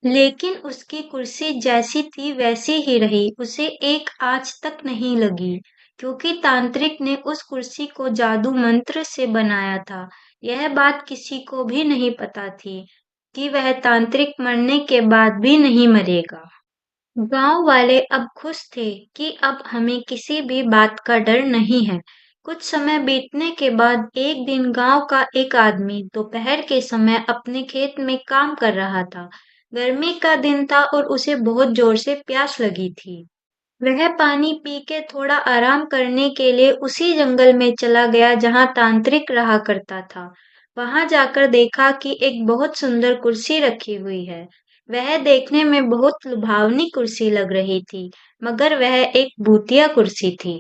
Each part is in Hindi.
लेकिन उसकी कुर्सी जैसी थी वैसी ही रही, उसे एक आंच तक नहीं लगी, क्योंकि तांत्रिक ने उस कुर्सी को जादू मंत्र से बनाया था। यह बात किसी को भी नहीं पता थी कि वह तांत्रिक मरने के बाद भी नहीं मरेगा। गांव वाले अब खुश थे कि अब हमें किसी भी बात का डर नहीं है। कुछ समय बीतने के बाद एक दिन गांव का एक आदमी दोपहर के समय अपने खेत में काम कर रहा था। गर्मी का दिन था और उसे बहुत जोर से प्यास लगी थी। वह पानी पी के थोड़ा आराम करने के लिए उसी जंगल में चला गया जहां तांत्रिक रहा करता था। वहां जाकर देखा कि एक बहुत सुंदर कुर्सी रखी हुई है। वह देखने में बहुत लुभावनी कुर्सी लग रही थी, मगर वह एक भूतिया कुर्सी थी।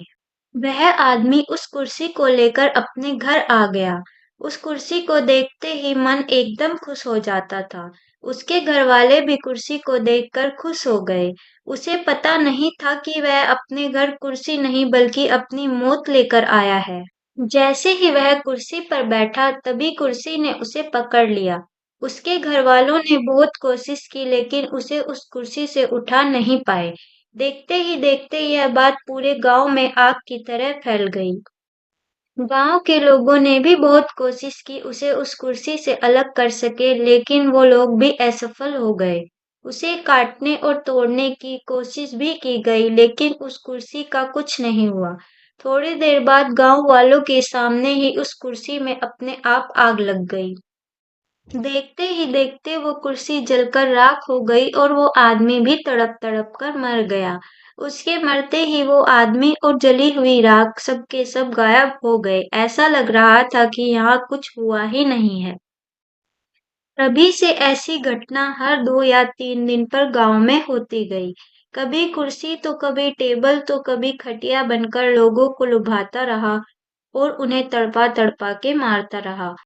वह आदमी उस कुर्सी को लेकर अपने घर आ गया। उस कुर्सी को देखते ही मन एकदम खुश हो जाता था। उसके घरवाले भी कुर्सी को देखकर खुश हो गए। उसे पता नहीं था कि वह अपने घर कुर्सी नहीं बल्कि अपनी मौत लेकर आया है। जैसे ही वह कुर्सी पर बैठा तभी कुर्सी ने उसे पकड़ लिया। उसके घरवालों ने बहुत कोशिश की लेकिन उसे उस कुर्सी से उठा नहीं पाए। देखते ही देखते यह बात पूरे गांव में आग की तरह फैल गई। गांव के लोगों ने भी बहुत कोशिश की उसे उस कुर्सी से अलग कर सके लेकिन वो लोग भी असफल हो गए। उसे काटने और तोड़ने की कोशिश भी की गई लेकिन उस कुर्सी का कुछ नहीं हुआ। थोड़ी देर बाद गांव वालों के सामने ही उस कुर्सी में अपने आप आग लग गई। देखते ही देखते वो कुर्सी जलकर राख हो गई और वो आदमी भी तड़प तड़प कर मर गया। उसके मरते ही वो आदमी और जली हुई राख सब के सब गायब हो गए। ऐसा लग रहा था कि यहाँ कुछ हुआ ही नहीं है। तभी से ऐसी घटना हर 2 या 3 दिन पर गांव में होती गई। कभी कुर्सी तो कभी टेबल तो कभी खटिया बनकर लोगों को लुभाता रहा और उन्हें तड़पा तड़पा के मारता रहा।